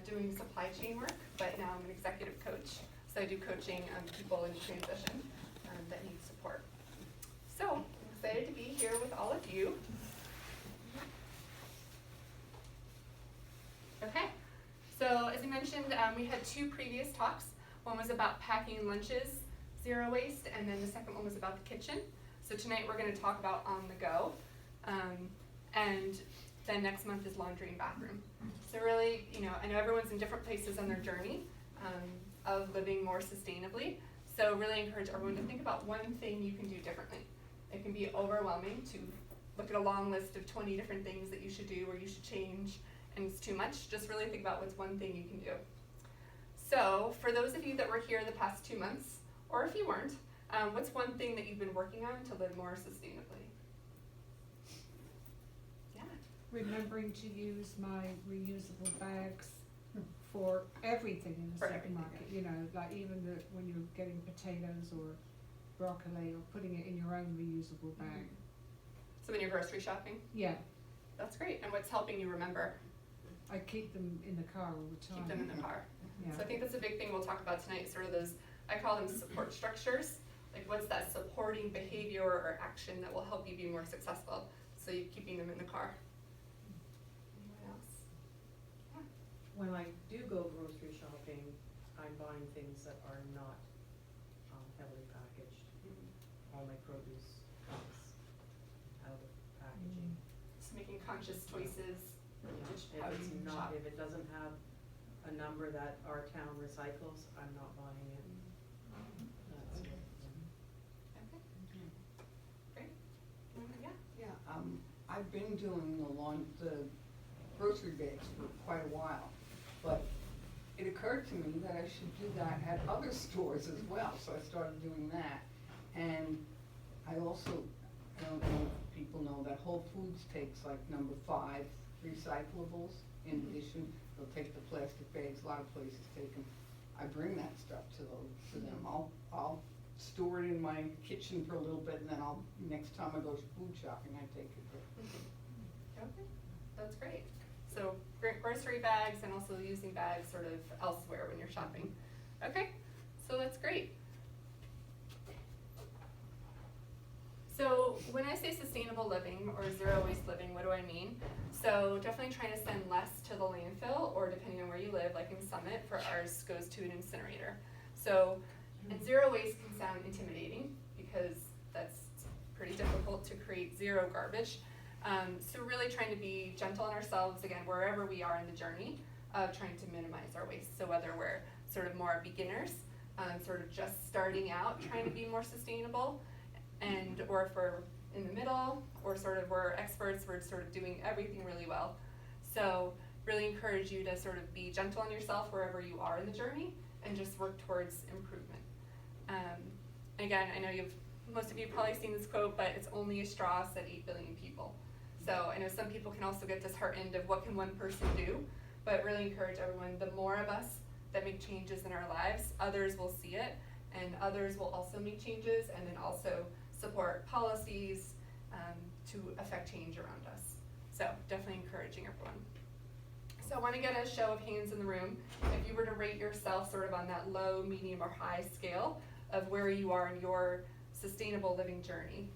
doing supply chain work, but now I'm an executive coach. So I do coaching people in transition that need support. So I'm excited to be here with all of you. Okay, so as I mentioned, we had 2 previous talks. One was about packing lunches, zero waste, and then the second one was about the kitchen. So tonight we're going to talk about on the go. And then next month is laundry and bathroom. So really, I know everyone's in different places on their journey of living more sustainably. So really encourage everyone to think about one thing you can do differently. It can be overwhelming to look at a long list of 20 different things that you should do or you should change, and it's too much. Just really think about what's one thing you can do. So for those of you that were here the past 2 months, or if you weren't, what's one thing that you've been working on to live more sustainably? Yeah. Remembering to use my reusable bags for everything in the supermarket. Like even when you're getting potatoes or broccoli, or putting it in your own reusable bag. So when you're grocery shopping? Yeah. That's great. And what's helping you remember? I keep them in the car all the time. Keep them in the car. Yeah. So I think that's a big thing we'll talk about tonight, sort of those, I call them support structures. Like what's that supporting behavior or action that will help you be more successful? So you're keeping them in the car. Anyone else? Yeah. When I do go grocery shopping, I'm buying things that are not heavily packaged. All my produce comes out of packaging. Just making conscious choices. If How it's you not, shop. if it doesn't have a number that our town recycles, I'm not buying it. That's Okay. it. Okay. Great. Yeah. Yeah, I've been doing the grocery bags for quite a while, but it occurred to me that I should do that at other stores as well, so I started doing that. And I don't know if people know that Whole Foods takes like number 5 recyclables. In addition, they'll take the plastic bags, a lot of places take them. I bring that stuff to them. I'll store it in my kitchen for a little bit, and then next time I go food shopping, I take it there. Okay, that's great. So grocery bags and also using bags sort of elsewhere when you're shopping. Okay, so that's great. So when I say sustainable living or zero waste living, what do I mean? So definitely trying to send less to the landfill, or depending on where you live, like in Summit, for ours goes to an incinerator. So, and zero waste can sound intimidating because that's pretty difficult to create zero garbage. So really trying to be gentle on ourselves, again, wherever we are in the journey of trying to minimize our waste. So whether we're sort of more beginners, sort of just starting out, trying to be more sustainable, or if we're in the middle, or sort of we're experts, we're sort of doing everything really well. So really encourage you to sort of be gentle on yourself wherever you are in the journey and just work towards improvement. Again, I know most of you have probably seen this quote, but it's only a straw said 8 billion people. So I know some people can also get disheartened of what can one person do, but really encourage everyone, the more of us that make changes in our lives, others will see it, and others will also make changes, and then also support policies to affect change around us. So definitely encouraging everyone. So I want to get a show of hands in the room. If you were to rate yourself sort of on that low, medium, or high scale of where you are in your sustainable living journey,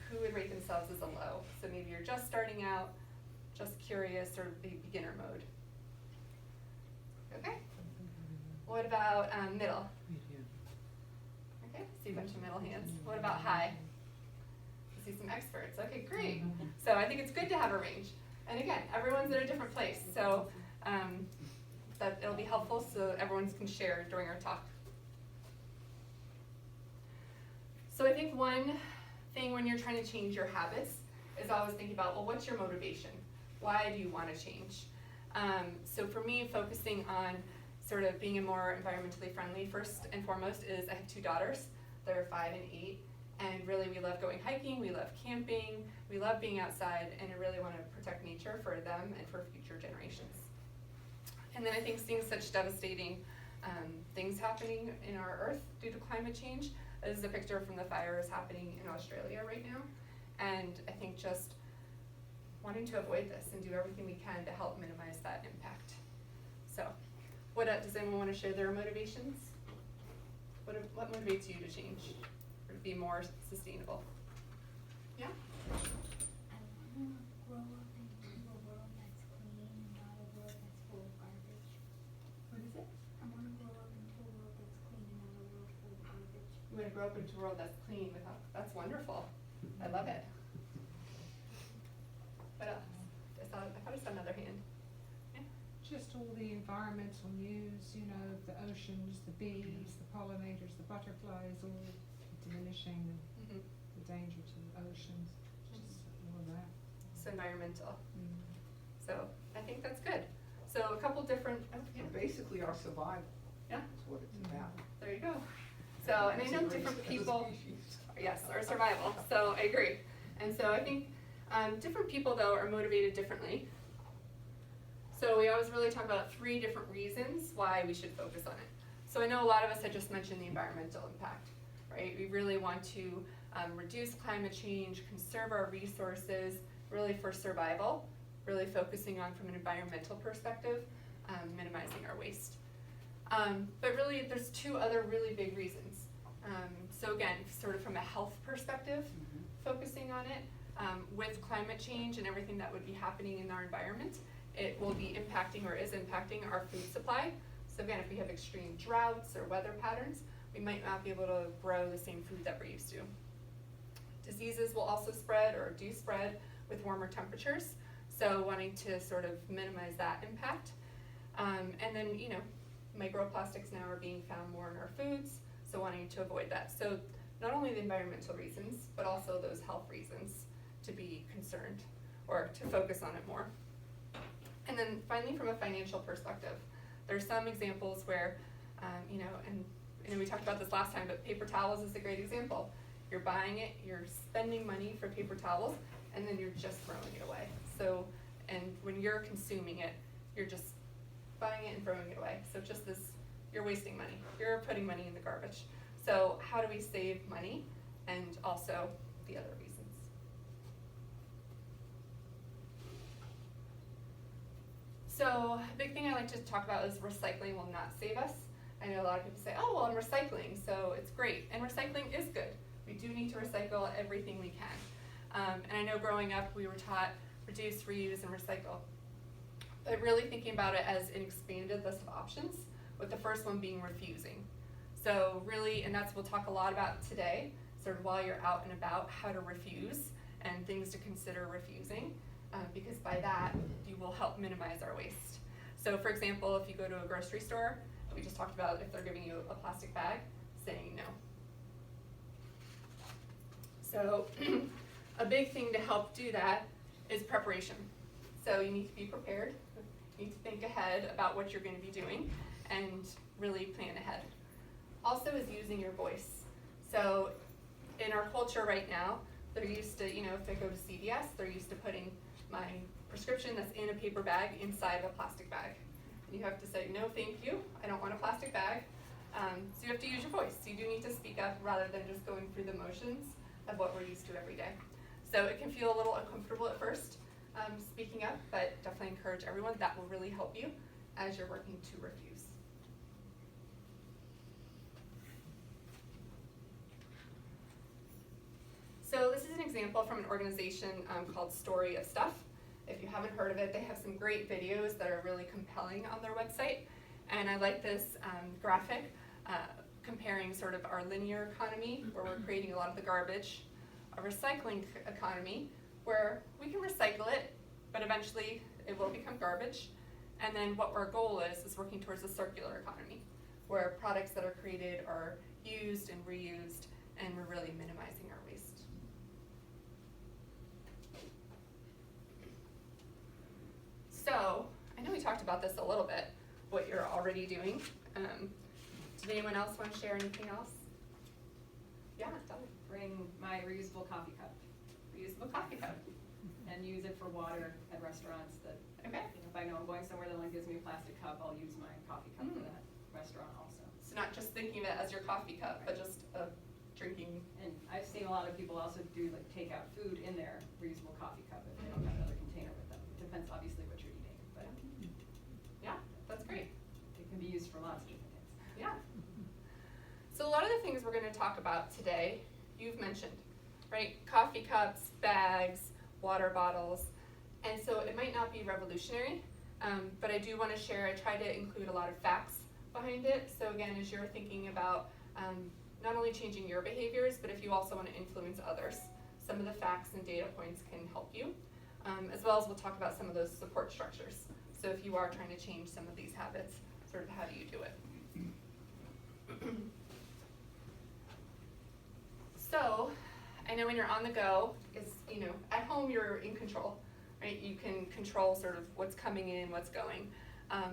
who would rate themselves as a low? So maybe you're just starting out, just curious, or beginner mode. Okay. What about middle? Okay, see a bunch of middle hands. What about high? I see some experts. Okay, great. So I think it's good to have a range. And again, everyone's at a different place, so that it'll be helpful so everyone can share during our talk. So I think one thing when you're trying to change your habits is always thinking about, well, what's your motivation? Why do you want to change? So for me, focusing on sort of being a more environmentally friendly, first and foremost, is I have 2 daughters. They're 5 and 8, and really we love going hiking, we love camping, we love being outside, and I really want to protect nature for them and for future generations. And then I think seeing such devastating things happening in our earth due to climate change. This is a picture from the fires happening in Australia right now, and I think just wanting to avoid this and do everything we can to help minimize that impact. So What, does anyone wanna share their motivations? What motivates you to change, or to be more sustainable? Yeah? I wanna grow up into a world that's clean and not a world that's full of garbage. What is it? I wanna grow up into a world that's clean and not a world full of garbage. You wanna grow up into a world that's clean without, that's wonderful. I love it. What else? I thought I saw another hand. Yeah? Just all the environmental news, you know, the oceans, the bees, the pollinators, the butterflies, all diminishing Mm-hmm. the danger to the oceans, just all of that. So environmental. Mm. So I think that's good. So a couple different, oh, yeah, Basically our survival yeah, is what it's about. there you go. So, and I know different people, yes, our survival, so I agree. And so I think different people though are motivated differently. So we always really talk about 3 different reasons why we should focus on it. So I know a lot of us had just mentioned the environmental impact, right? We really want to reduce climate change, conserve our resources, really for survival, really focusing on from an environmental perspective, minimizing our waste. But really there's 2 other really big reasons. So again, sort of from a health perspective, focusing on it, with climate change and everything that would be happening in our environment, it will be impacting or is impacting our food supply. So again, if we have extreme droughts or weather patterns, we might not be able to grow the same food that we're used to. Diseases will also spread or do spread with warmer temperatures, so wanting to sort of minimize that impact. And then, you know, microplastics now are being found more in our foods, so wanting to avoid that. So not only the environmental reasons, but also those health reasons to be concerned or to focus on it more. And then finally, from a financial perspective, there's some examples where, you know, and we talked about this last time, but paper towels is a great example. You're buying it, you're spending money for paper towels, and then you're just throwing it away. So, and when you're consuming it, you're just buying it and throwing it away. So just this, you're wasting money. You're putting money in the garbage. So how do we save money and also the other reasons? So a big thing I like to talk about is recycling will not save us. I know a lot of people say, oh, well, I'm recycling, so it's great. And recycling is good. We do need to recycle everything we can. And I know growing up, we were taught reduce, reuse, and recycle. But really thinking about it as an expanded list of options, with the first one being refusing. So really, and that's what we'll talk a lot about today, sort of while you're out and about, how to refuse and things to consider refusing, because by that, you will help minimize our waste. So for example, if you go to a grocery store, we just talked about if they're giving you a plastic bag, saying no. So a big thing to help do that is preparation. So you need to be prepared, you need to think ahead about what you're going to be doing and really plan ahead. Also is using your voice. So in our culture right now, they're used to, you know, if they go to CVS, they're used to putting my prescription that's in a paper bag inside of a plastic bag. And you have to say, no thank you, I don't want a plastic bag. So you have to use your voice. You do need to speak up rather than just going through the motions of what we're used to every day. So it can feel a little uncomfortable at first, speaking up, but definitely encourage everyone. That will really help you as you're working to refuse. So this is an example from an organization called Story of Stuff. If you haven't heard of it, they have some great videos that are really compelling on their website. And I like this graphic comparing sort of our linear economy, where we're creating a lot of the garbage, a recycling economy, where we can recycle it, but eventually it will become garbage. And then what our goal is working towards a circular economy, where products that are created are used and reused, and we're really minimizing our waste. So, I know we talked about this a little bit, what you're already doing. Did anyone else want to share anything else? Yeah, Dolly. Bring my reusable coffee cup Reusable coffee cup. and use it for water at restaurants that, Okay. you know, if I know I'm going somewhere that only gives me a plastic cup, I'll use my coffee cup for that restaurant also. So not just thinking of it as your coffee cup, but just a drinking. And I've seen a lot of people also do like take out food in their reusable coffee cup if they don't have another container with them. It depends obviously what you're eating, but Yeah, that's great. it can be used for lots of different things. Yeah. So a lot of the things we're going to talk about today, you've mentioned, right? Coffee cups, bags, water bottles. And so it might not be revolutionary, but I do want to share, I try to include a lot of facts behind it. So again, as you're thinking about not only changing your behaviors, but if you also want to influence others, some of the facts and data points can help you, as well as we'll talk about some of those support structures. So if you are trying to change some of these habits, sort of how do you do it? So, I know when you're on the go, at home you're in control, right? You can control sort of what's coming in, what's going.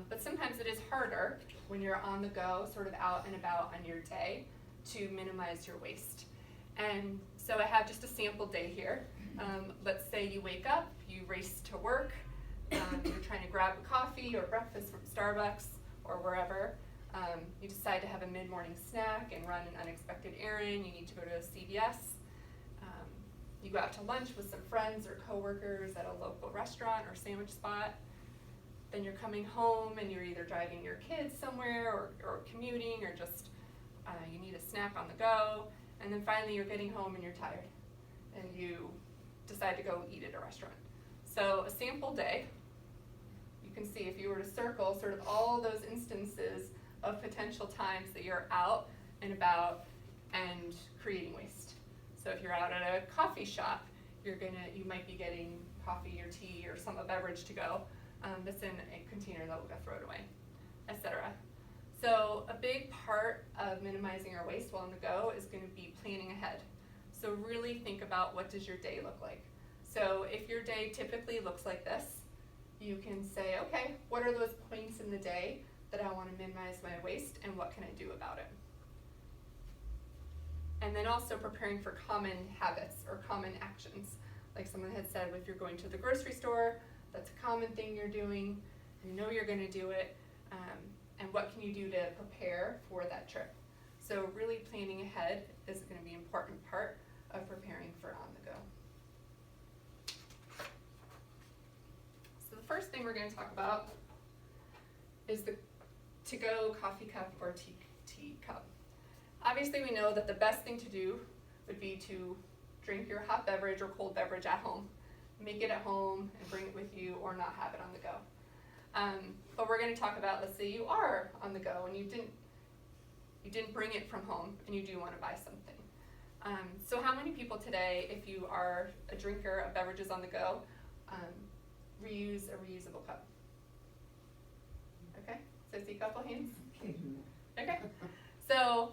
But sometimes it is harder when you're on the go, sort of out and about on your day, to minimize your waste. And so I have just a sample day here. Let's say you wake up, you race to work, you're trying to grab a coffee or breakfast from Starbucks or wherever. You decide to have a mid-morning snack and run an unexpected errand. You need to go to a CVS. You go out to lunch with some friends or coworkers at a local restaurant or sandwich spot. Then you're coming home and you're either driving your kids somewhere or commuting or just you need a snack on the go. And then finally you're getting home and you're tired and you decide to go eat at a restaurant. So a sample day, you can see if you were to circle sort of all those instances of potential times that you're out and about and creating waste. So if you're out at a coffee shop, you might be getting coffee or tea or a beverage to go that's in a container that will get thrown away, etc. So a big part of minimizing our waste while on the go is going to be planning ahead. So really think about, what does your day look like? So if your day typically looks like this, you can say, okay, what are those points in the day that I want to minimize my waste and what can I do about it? And then also preparing for common habits or common actions. Like someone had said, if you're going to the grocery store, that's a common thing you're doing, you know you're going to do it, and what can you do to prepare for that trip? So really planning ahead is going to be an important part of preparing for on the go. So the first thing we're going to talk about is the to-go coffee cup or tea cup. Obviously we know that the best thing to do would be to drink your hot beverage or cold beverage at home. Make it at home and bring it with you or not have it on the go. But we're going to talk about, let's say you are on the go and you didn't bring it from home and you do want to buy something. So how many people today, if you are a drinker of beverages on the go, reuse a reusable cup? Okay, so I see a couple hands. Okay, so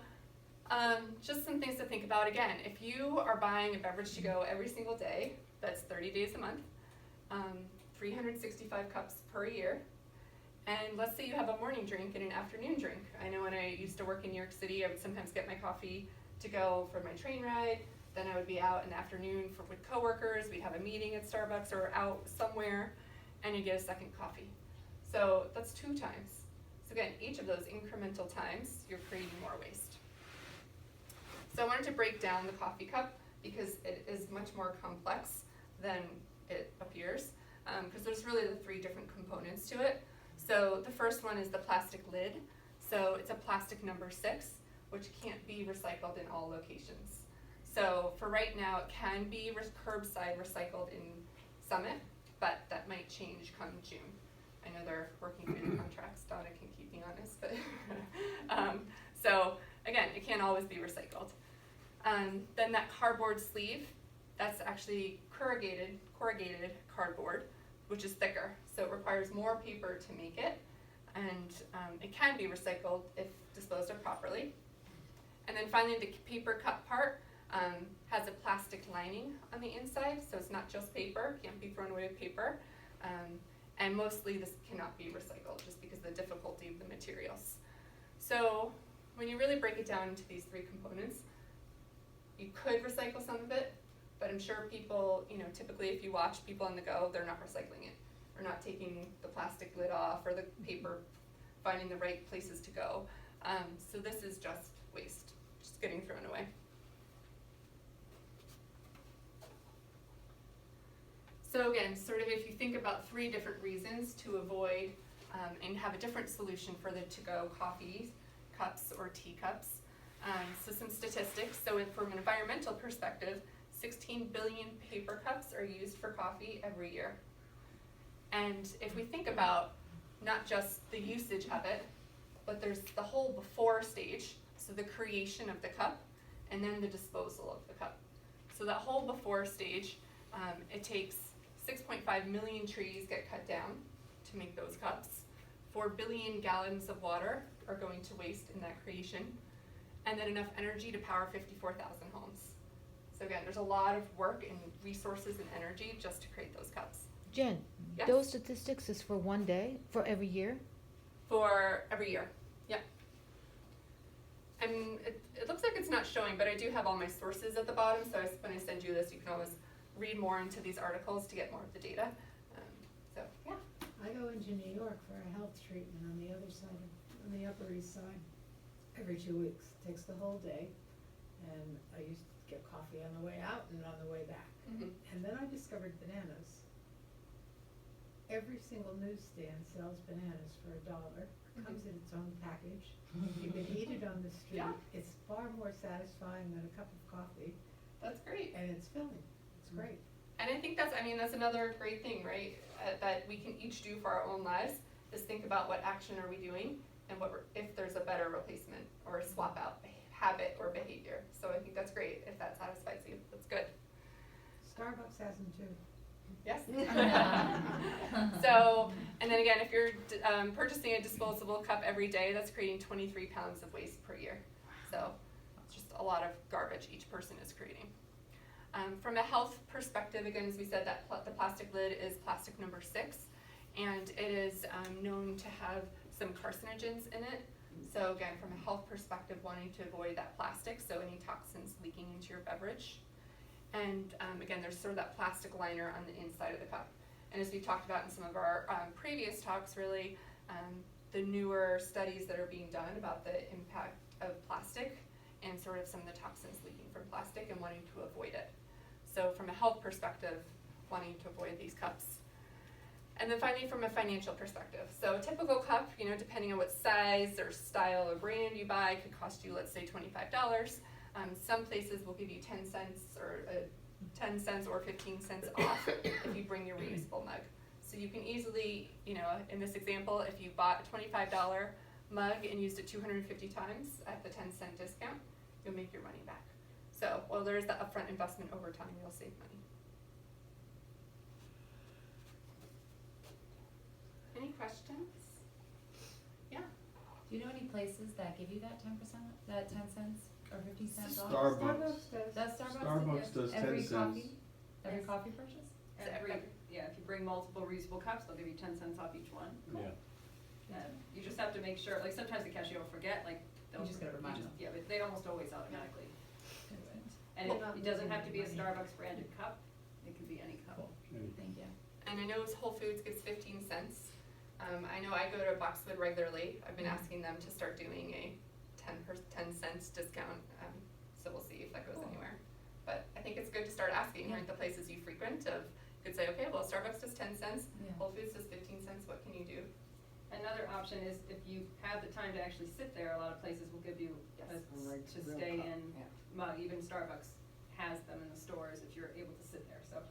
just some things to think about. Again, if you are buying a beverage to go every single day, that's 30 days a month, 365 cups per year. And let's say you have a morning drink and an afternoon drink. I know when I used to work in New York City, I would sometimes get my coffee to go for my train ride. Then I would be out in the afternoon with coworkers. We'd have a meeting at Starbucks or out somewhere, and you get a second coffee. So that's 2 times. So again, each of those incremental times, you're creating more waste. So I wanted to break down the coffee cup because it is much more complex than it appears, because there's really the 3 different components to it. So the first one is the plastic lid. So it's a plastic number 6, which can't be recycled in all locations. So for right now, it can be curbside recycled in Summit, but that might change come June. I know they're working through the contracts. Donna can keep me honest, but so again, it can't always be recycled. Then that cardboard sleeve, that's actually corrugated cardboard, which is thicker, so it requires more paper to make it, and it can be recycled if disposed of properly. And then finally, the paper cup part has a plastic lining on the inside, so it's not just paper, can't be thrown away with paper, and mostly this cannot be recycled just because of the difficulty of the materials. So when you really break it down into these 3 components, you could recycle some of it, but I'm sure people, typically if you watch people on the go, they're not recycling it, or not taking the plastic lid off, or the paper, finding the right places to go. So this is just waste, just getting thrown away. So again, sort of if you think about 3 different reasons to avoid and have a different solution for the to-go coffee cups or tea cups. So some statistics, so from an environmental perspective, 16 billion paper cups are used for coffee every year. And if we think about not just the usage of it, but there's the whole before stage, so the creation of the cup, and then the disposal of the cup. So that whole before stage, it takes 6.5 million trees get cut down to make those cups. 4 billion gallons of water are going to waste in that creation, and then enough energy to power 54,000 homes. So again, there's a lot of work and resources and energy just to create those cups. Jen, Yes. those statistics is for one day, for every year? For every year, yeah. And it looks like it's not showing, but I do have all my sources at the bottom, so when I send you this, you can always read more into these articles to get more of the data. So, yeah. I go into New York for a health treatment on the other side on the Upper East Side, every 2 weeks. Takes the whole day, and I used to get coffee on the way out and on the way back. Mhm. And then I discovered bananas. Every single newsstand sells bananas for $1. Comes in its own package. You can eat it on the street. Yeah. It's far more satisfying than a cup of coffee, That's great. and it's filling. It's great. And I think that's another great thing, right? That we can each do for our own lives is think about what action are we doing and if there's a better replacement or a swap out habit or behavior. So I think that's great if that satisfies you. That's good. Starbucks has them too. Yes. So, and then again, if you're purchasing a disposable cup every day, that's creating 23 pounds of waste per year. So it's just a lot of garbage each person is creating. From a health perspective, again, as we said, that the plastic lid is plastic number 6, and it is known to have some carcinogens in it. So again, from a health perspective, wanting to avoid that plastic, so any toxins leaking into your beverage. And again, there's sort of that plastic liner on the inside of the cup. And as we talked about in some of our previous talks, really, the newer studies that are being done about the impact of plastic and sort of some of the toxins leaking from plastic and wanting to avoid it. So from a health perspective, wanting to avoid these cups. And then finally, from a financial perspective. So a typical cup, depending on what size or style or brand you buy, could cost you, let's say, $25. Some places will give you 10 cents or 10 cents or 15 cents off if you bring your reusable mug. So you can easily, in this example, if you bought a $25 mug and used it 250 times at the 10-cent discount, you'll make your money back. So while there is the upfront investment over time, you'll save money. Any questions? Yeah. Do you know any places that give you that 10%, that 10 cents or 50 cents off? Starbucks does. Does Starbucks? Starbucks does 10 every cents. Coffee? Every Yes. coffee purchase? So Yeah, if you bring multiple reusable cups, they'll give you 10 cents off each one. Yeah. You just have to make sure, like sometimes the cashier will forget, like they'll. You just gotta remind them. Yeah, but they almost always automatically do it. And Well, it doesn't have to be a Starbucks branded cup, it can be any cup. Thank you. And I know Whole Foods gives 15 cents. I know I go to Boxwood regularly. I've been asking them to start doing a 10 cents discount. So we'll see if that goes anywhere. But I think it's good to start asking, right, the places you frequent of, you could say, okay, well, Starbucks does 10 cents, Yeah. Whole Foods does 15 cents, what can you do? Another option is if you have the time to actually sit there, a lot of places will give you Yes. a Right, to real stay cup, in yeah. mug, even Starbucks has them in the stores if you're able to sit there, so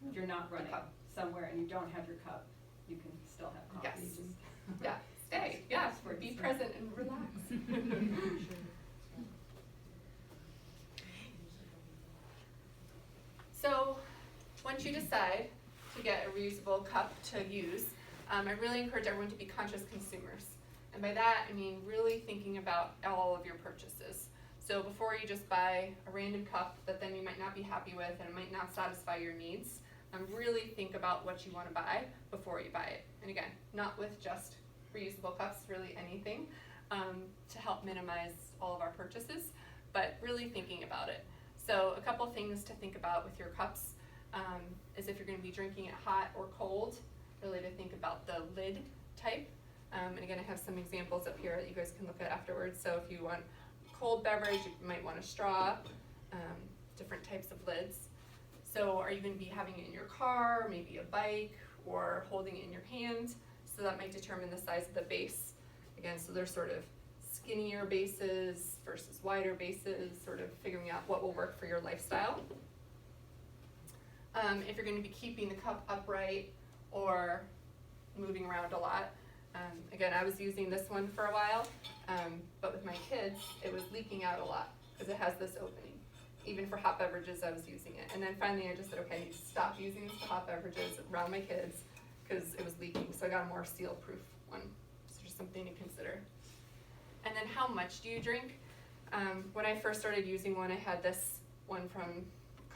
if you're not running cup. somewhere and you don't have your cup, you can still have coffee, Yes. just. Yeah, stay, yeah, That's where be it's- present and relax. So, once you decide to get a reusable cup to use, I really encourage everyone to be conscious consumers. And by that, I mean really thinking about all of your purchases. So before you just buy a random cup that then you might not be happy with and it might not satisfy your needs, really think about what you want to buy before you buy it. And again, not with just reusable cups, really anything, to help minimize all of our purchases, but really thinking about it. So a couple things to think about with your cups is if you're going to be drinking it hot or cold, really to think about the lid type. And again, I have some examples up here that you guys can look at afterwards. So if you want cold beverage, you might want a straw, different types of lids. So are you going to be having it in your car, maybe a bike, or holding it in your hand? So that might determine the size of the base. Again, so there's sort of skinnier bases versus wider bases, sort of figuring out what will work for your lifestyle. If you're gonna be keeping the cup upright or moving around a lot, again, I was using this one for a while, but with my kids, it was leaking out a lot because it has this opening. Even for hot beverages, I was using it. And then finally I just said, okay, I need to stop using this for hot beverages around my kids because it was leaking. So I got a more seal-proof one. So just something to consider. And then how much do you drink? When I first started using one, I had this one from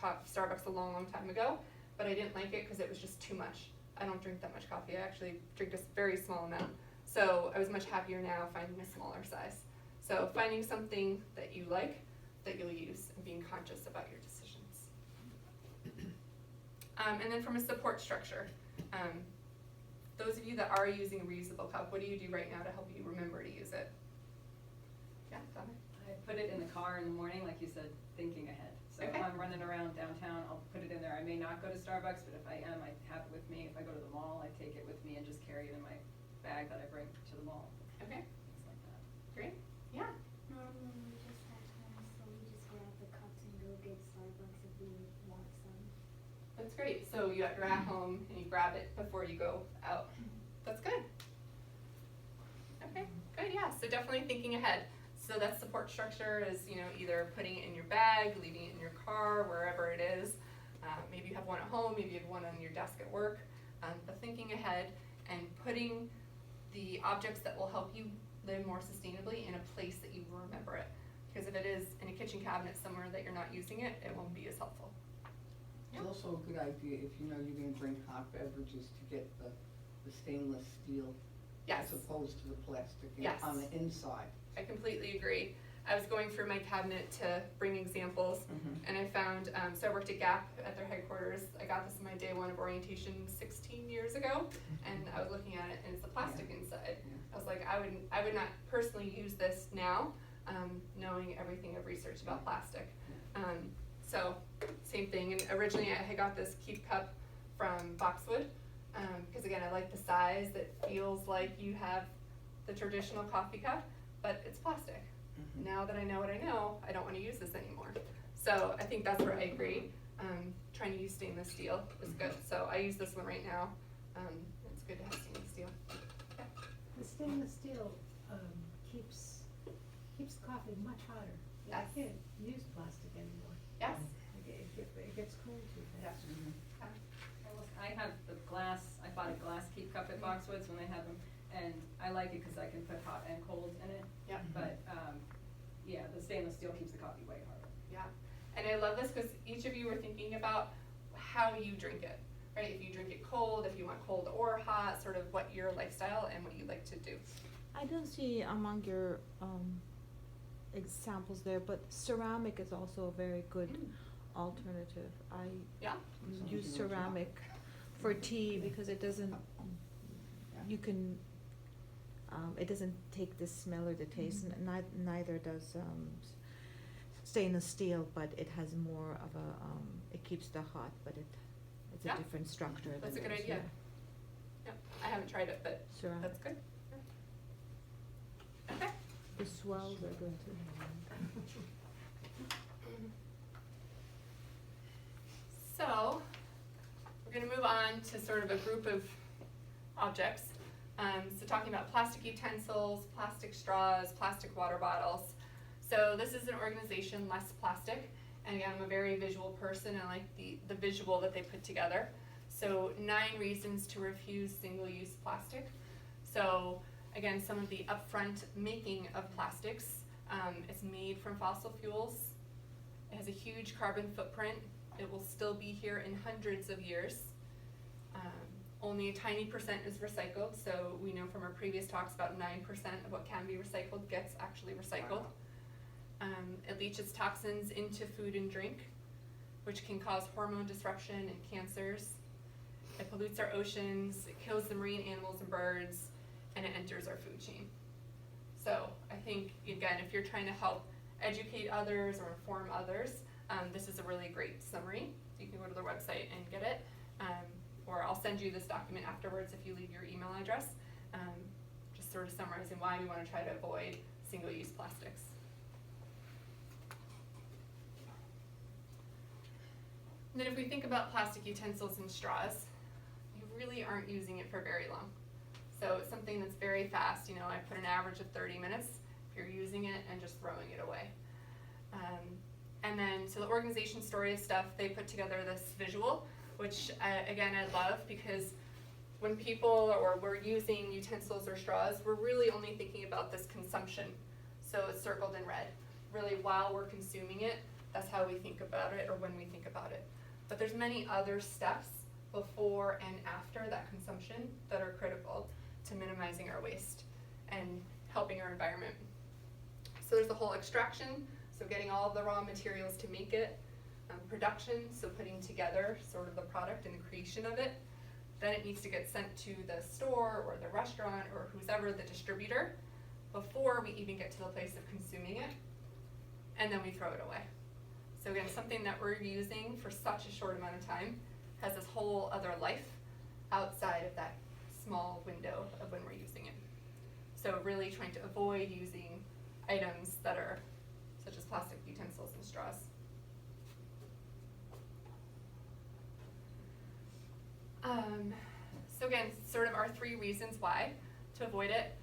Starbucks a long, long time ago, but I didn't like it because it was just too much. I don't drink that much coffee. I actually drink a very small amount. So I was much happier now finding a smaller size. So finding something that you like, that you'll use, and being conscious about your decisions. And then from a support structure, those of you that are using a reusable cup, what do you do right now to help you remember to use it? Yeah, Donna? I put it in the car in the morning, like you said, thinking ahead. So if Okay. I'm running around downtown, I'll put it in there. I may not go to Starbucks, but if I am, I have it with me. If I go to the mall, I take it with me and just carry it in my bag that I bring to the mall. Okay, Things like that. great. Yeah. Normally we just have home, so we just grab the cups and go get Starbucks if we want some. That's great. So you're at home and you grab it before you go out. That's good. Okay, good, yeah. So definitely thinking ahead. So that support structure is, either putting it in your bag, leaving it in your car, wherever it is. Maybe you have one at home, maybe you have one on your desk at work. But thinking ahead and putting the objects that will help you live more sustainably in a place that you will remember it. Because if it is in a kitchen cabinet somewhere that you're not using it, it won't be as helpful. It's also a good idea if you know you're gonna drink hot beverages to get the stainless steel Yes. as opposed to the plastic Yes. on the inside. I completely agree. I was going through my cabinet to bring examples, and I found, so I worked at Gap at their headquarters. I got this in my day one of orientation 16 years ago, and I was looking at it, and it's the plastic inside. Yeah. I was like, I would not personally use this now, knowing everything I've researched about plastic. So, same thing, and originally I had got this Keep Cup from Boxwood, because again, I like the size. It feels like you have the traditional coffee cup, but it's plastic. Mhm. Now that I know what I know, I don't want to use this anymore. So I think that's where I agree. Trying to use stainless steel is good. So I use this one right now. It's good to have stainless steel. Yeah. The stainless steel, keeps coffee much hotter. I Yes. can't use plastic anymore. Yes. It gets cold too fast. Mhm. I have the glass, I bought a glass Keep Cup at Boxwoods when they have them, and I like it because I can put hot and cold in it. Yeah. But, yeah, the stainless steel keeps the coffee way harder. Yeah. And I love this because each of you are thinking about how you drink it, right? If you drink it cold, if you want cold or hot, sort of what your lifestyle and what you like to do. I don't see among your examples there, but ceramic is also a very good alternative. I Yeah. use Something like ceramic for tea because it doesn't, you can, it doesn't take the smell or the taste, neither does stainless steel, but it has more of a, it keeps the hot, but it's Yeah. a different structure than That's a good those, idea. yeah. Yep. I haven't tried it, but Ceramic. that's good. Okay. The swells are good too. So, we're gonna move on to sort of a group of objects. So talking about plastic utensils, plastic straws, plastic water bottles. So this is an organization, Less Plastic, and again, I'm a very visual person, I like the visual that they put together. So 9 reasons to refuse single-use plastic. So again, some of the upfront making of plastics, it's made from fossil fuels. It has a huge carbon footprint. It will still be here in hundreds of years. Only a tiny percent is recycled, so we know from our previous talks about 9% of what can be recycled gets actually recycled. It leaches toxins into food and drink, which can cause hormone disruption and cancers. It pollutes our oceans, it kills the marine animals and birds, and it enters our food chain. So I think, again, if you're trying to help educate others or inform others, this is a really great summary. You can go to their website and get it. Or I'll send you this document afterwards if you leave your email address. just sort of summarizing why we want to try to avoid single-use plastics. And then if we think about plastic utensils and straws, you really aren't using it for very long. So it's something that's very fast. You know, I put an average of 30 minutes if you're using it and just throwing it away. And then, so the organization Story of Stuff, they put together this visual, which again, I love, because when people or we're using utensils or straws, we're really only thinking about this consumption. So it's circled in red. Really, while we're consuming it, that's how we think about it, or when we think about it. But there's many other steps before and after that consumption that are critical to minimizing our waste and helping our environment. So there's the whole extraction, so getting all of the raw materials to make it, production, so putting together sort of the product and the creation of it. Then it needs to get sent to the store or the restaurant or who's ever the distributor before we even get to the place of consuming it, and then we throw it away. So again, something that we're using for such a short amount of time has this whole other life outside of that small window of when we're using it. So really trying to avoid using items that are such as plastic utensils and straws. So again, sort of our 3 reasons why to avoid it.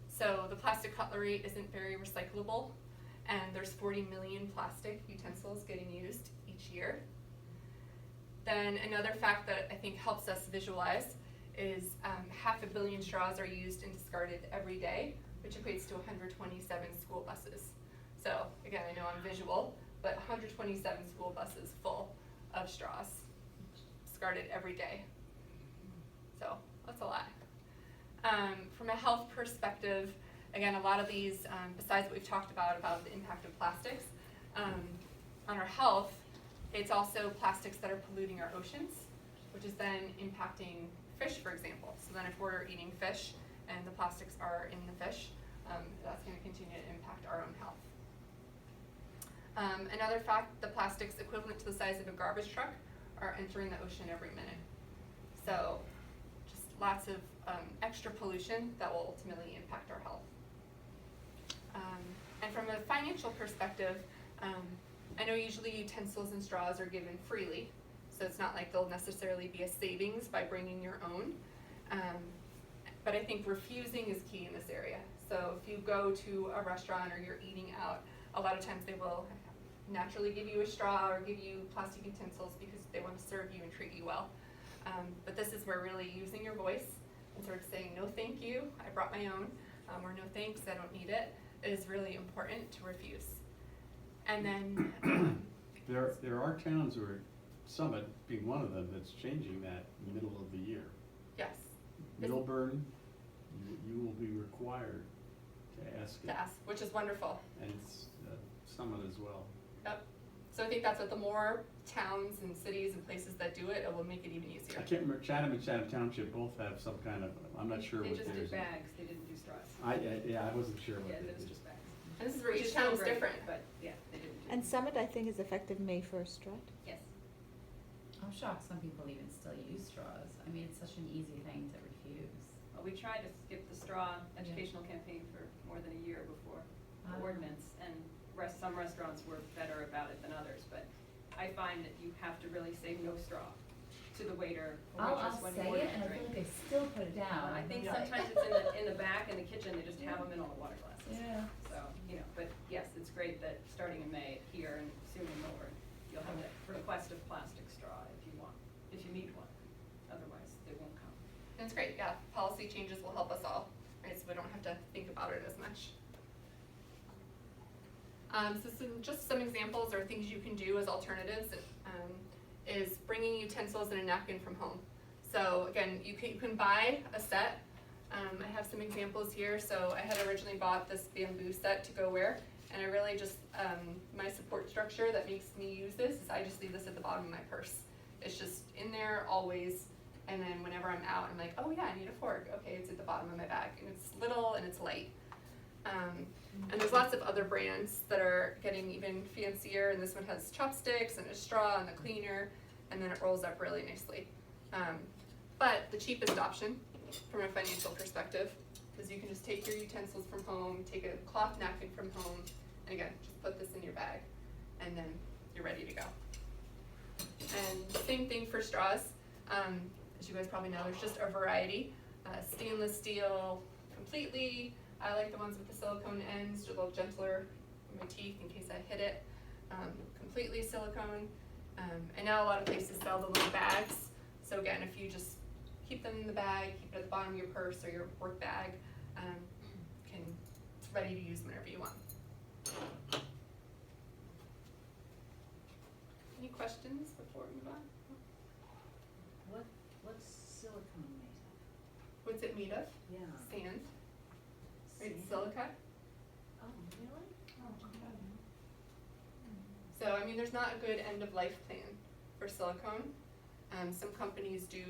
So the plastic cutlery isn't very recyclable, and there's 40 million plastic utensils getting used each year. Then another fact that I think helps us visualize is 500 million straws are used and discarded every day, which equates to 127 school buses. So again, I know I'm visual, but 127 school buses full of straws discarded every day. So that's a lot. From a health perspective, again, a lot of these, besides what we've talked about the impact of plastics, on our health, it's also plastics that are polluting our oceans, which is then impacting fish, for example. So then if we're eating fish and the plastics are in the fish, that's going to continue to impact our own health. Another fact, the plastics equivalent to the size of a garbage truck are entering the ocean every minute. So just lots of extra pollution that will ultimately impact our health. And from a financial perspective, I know usually utensils and straws are given freely, so it's not like there'll necessarily be a savings by bringing your own. But I think refusing is key in this area. So if you go to a restaurant or you're eating out, a lot of times they will naturally give you a straw or give you plastic utensils because they want to serve you and treat you well. But this is where really using your voice and sort of saying, no thank you, I brought my own, or no thanks, I don't need it, is really important to refuse. And then there are towns where Summit being one of them that's changing that middle of the year. yes, Middleburn, you will be required to ask it. to ask, which is wonderful. And it's Summit as well. Yep. So I think that's what the more towns and cities and places that do it, it will make it even easier. I can't remember, Chatham and Chatham Township both have some kind of, I'm not sure They what just theirs did is. bags, they didn't do straws. Yeah, I wasn't sure what Yeah, they it was did. just bags. And this is where Which each is still town's great, different. But yeah, they didn't do. And Summit, I think, is effective May 1st, right? Yes. I'm shocked some people even still use straws. I mean, it's such an easy thing to refuse. Well, we tried to skip the straw educational campaign for more than a year before the Ah. ordinance, and some restaurants were better about it than others, but I find that you have to really say no straw to the waiter or I'll waitress when you say order it, and a I feel drink. like they still put it down. I think Yeah. sometimes it's in the back, in the kitchen, they just have them in all the water glasses. Yeah. So, but yes, it's great that starting in May here and soon in Millward, you'll have that request of plastic straw if you need one. Otherwise, they won't come. And it's great, yeah, policy changes will help us all, right, so we don't have to think about it as much. So just some examples or things you can do as alternatives is bringing utensils and a napkin from home. So again, you can buy a set. I have some examples here. So I had originally bought this bamboo set to go wear, and I really just, my support structure that makes me use this is I just leave this at the bottom of my purse. It's just in there always, and then whenever I'm out, I'm like, oh yeah, I need a fork. Okay, it's at the bottom of my bag, and it's little and it's light. And there's lots of other brands that are getting even fancier, and this one has chopsticks and a straw and a cleaner, and then it rolls up really nicely. But the cheapest option from a financial perspective, because you can just take your utensils from home, take a cloth napkin from home, and again, just put this in your bag, and then you're ready to go. And same thing for straws. As you guys probably know, there's just a variety. Stainless steel completely. I like the ones with the silicone ends, they're a little gentler on my teeth in case I hit it. Completely silicone. And now a lot of places sell the little bags. So again, if you just keep them in the bag, keep it at the bottom of your purse or your work bag, it's ready to use whenever you want. Any questions before we move on? What's silicone made What's it made of? of? Yeah. Sand. Right, Sand? silica. Oh, really? So, I mean, there's not a good end of life plan for silicone. Some companies do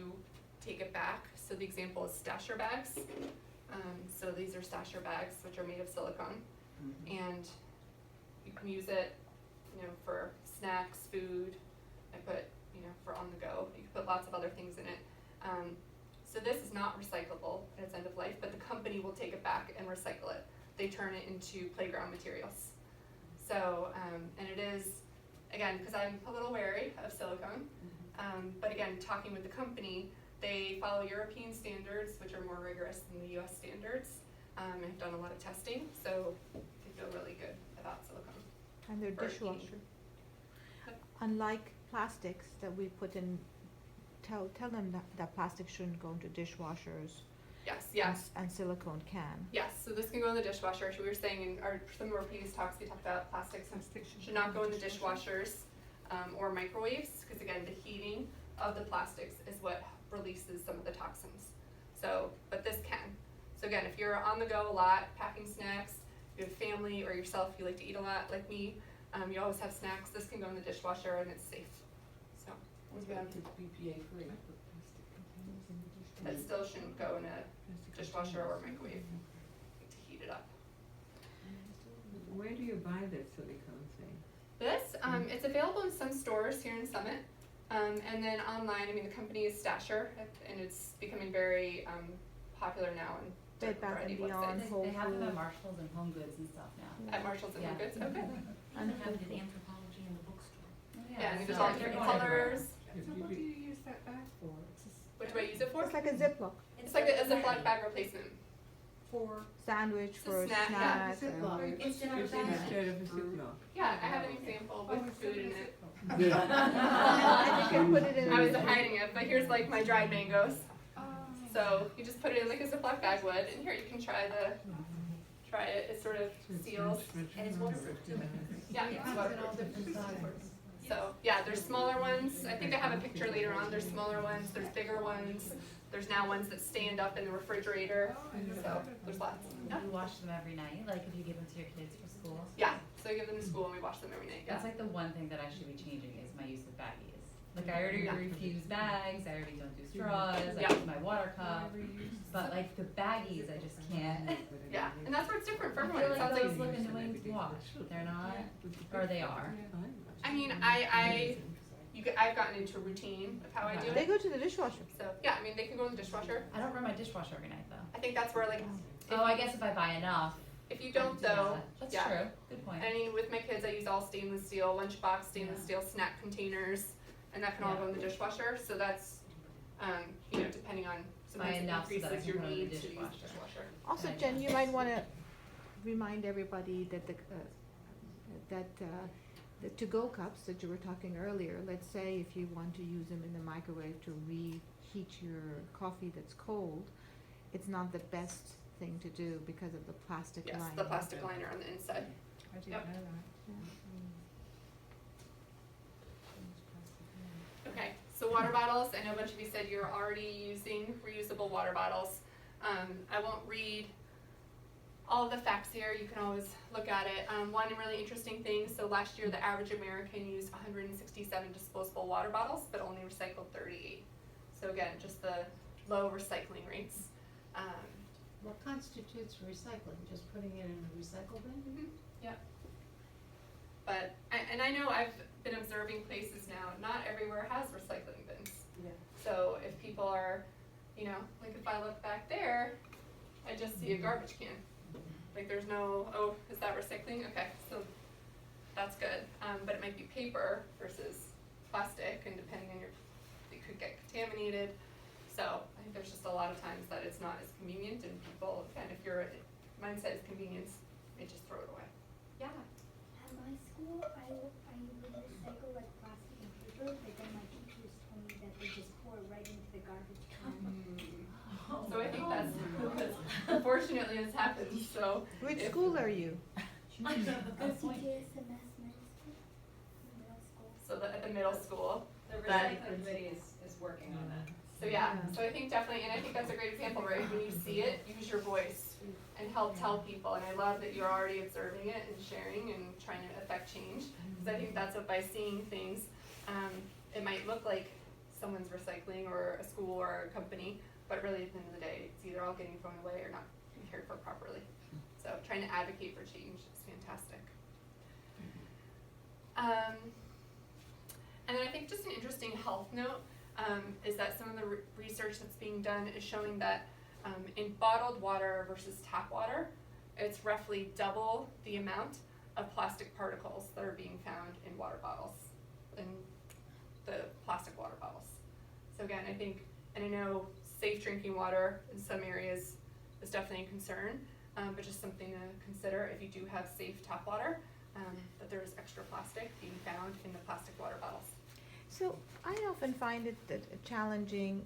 take it back. So the example is stasher bags. So these are stasher bags, which are made of silicone. And you can use it, for snacks, food. I put, for on the go. You can put lots of other things in it. So this is not recyclable at its end of life, but the company will take it back and recycle it. They turn it into playground materials. So, and it is, again, because I'm a little wary of silicone, but again, talking with the company, they follow European standards, which are more rigorous than the US standards, and have done a lot of testing, so they feel really good about silicone. And they're For dishwasher. heating. Unlike plastics that we put in, tell them that plastic shouldn't go into dishwashers. Yes. And silicone can. Yes, so this can go in the dishwasher. So we were saying in some of our previous talks, we talked about plastics should not go in the dishwashers or microwaves, because again, the heating of the plastics is what releases some of the toxins. So, but this can. So again, if you're on the go a lot, packing snacks, if you have family or yourself, you like to eat a lot like me, you always have snacks, this can go in the dishwasher and it's safe. So, What about if it's BPA free? that still shouldn't go in a dishwasher or microwave to heat it up. Where do you buy this silicone thing? This, it's available in some stores here in Summit, and then online. I mean, the company is Stasher, and it's becoming very popular now in Bed Bath variety and of Beyond, websites. Whole They have them at Foods. Marshalls and Home Goods and stuff now. At Marshalls and Home Yeah. Goods. Okay. And have it in anthropology in the bookstore. Yeah, and there's so all they're different going everywhere. colors. So what do you use that bag for? It's just What do I use it for? It's like a Ziploc It's like a Ziploc bag replacement. for, sandwich It's a for a snack, snack. yeah. Ziploc. It's in our It's bag. instead of a Ziploc. Yeah, I have an example with it's food in in a it. Ziploc. And you can put it in. I was hiding it, but here's like my dried mangoes. Oh. So you just put it in like a Ziploc bag would, and here you can try it. It sort of seals. And it's waterproof too. Yeah, it's waterproof. So yeah, there's smaller ones. I think I have a picture later on. There's smaller ones. There's bigger ones. There's now ones that stand up in the refrigerator. So there's lots. Yeah. You wash them every night, like if you give them to your kids for school. Yeah. So I give them to school and we wash them every night. Yeah. That's like the one thing that I should be changing is my use of baggies. Like I already Yeah. refuse bags, I already don't do straws, I Yeah. use my water cup, but like the baggies, I just can't. Yeah. And that's where it's different for I everyone. feel It like sounds those like. look annoying to wash, they're not, or they are. I mean, I've gotten into a routine of how I do They it. go to the dishwasher. So yeah, I mean, they can go in the dishwasher. I don't run my dishwasher every night though. I think that's where like. Oh, I guess if I buy enough. If you I don't can do though, that. That's yeah. true, good point. I mean, with my kids, I use all stainless steel, lunchbox, stainless Yeah. steel snack containers, and that can all Yeah. go in the dishwasher. So that's, depending on sometimes it enough so that I increases can your put it in need the to use the dishwasher. dishwasher. Also, Okay. Jen, you might wanna remind everybody that the to-go cups that you were talking earlier, let's say if you want to use them in the microwave to reheat your coffee that's cold, it's not the best thing to do because of the plastic Yes, lining. the plastic liner on the inside. I didn't Yep. know that. Okay, so water bottles, I know a bunch of you said you're already using reusable water bottles. I won't read all of the facts here, you can always look at it. One really interesting thing, so last year the average American used 167 disposable water bottles, but only recycled 38. So again, just the low recycling rates. What constitutes recycling? Just putting it in a recycle bin? Yep. But, and I know I've been observing places now, not everywhere has recycling bins. Yeah. So if people are, you know, like if I look back there, I just see a garbage can. Like there's no, oh, is that recycling? Okay, so that's good. But it might be paper versus plastic, and depending on your, it could get contaminated. So I think there's just a lot of times that it's not as convenient, and people, again, if your mindset is convenience, they just throw it away. Yeah. At my school, I would recycle like plastic and paper, but then my teachers told me that they just pour it right into the garbage can. So I think that's unfortunately has happened. So Which if- school are you? Go CJS MS middle school. So at the middle school. The That- recycling committee is working on that. So yeah, so I think definitely, and I think that's a great example, right? When you see it, use your voice and help tell people. And I love that you're already observing it and sharing and trying to affect change. Because I think that's what, by seeing things, it might look like someone's recycling or a school or a company, but really at the end of the day, it's either all getting thrown away or not being cared for properly. So trying to advocate for change is fantastic. And then I think just an interesting health note is that some of the research that's being done is showing that in bottled water versus tap water, it's roughly double the amount of plastic particles that are being found in water bottles, in the plastic water bottles. So again, I think, and I know safe drinking water in some areas is definitely a concern, but just something to consider if you do have safe tap water, that there's extra plastic being found in the plastic water bottles. So I often find it challenging.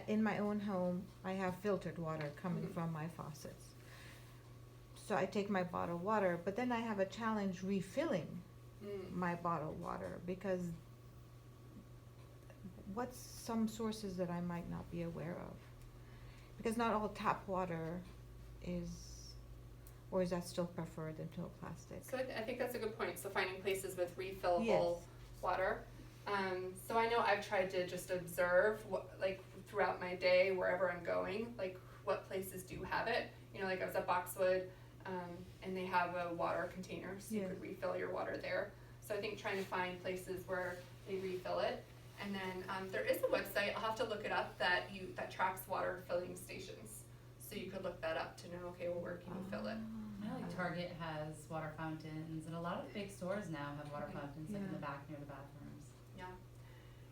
In my own home, I have filtered water coming Mhm. from my faucets. So I take my bottled water, but then I have a challenge refilling my bottled water, because what's some sources that I might not be aware of? Because not all tap water is, or is that still preferred into a plastic? So I think that's a good point. So finding places with refillable Yes. water. So I know I've tried to just observe like throughout my day, wherever I'm going, like what places do have it. You know, like I was at Boxwood, and they have a water container, so you Yeah. could refill your water there. So I think trying to find places where they refill it. And then there is a website, I'll have to look it up, that tracks water filling stations. So you could look that up to know, okay, well, where can you fill it? I know, like Target has water fountains, and a lot of the big stores now have water fountains, like in the Yeah. back near the bathrooms. Yeah.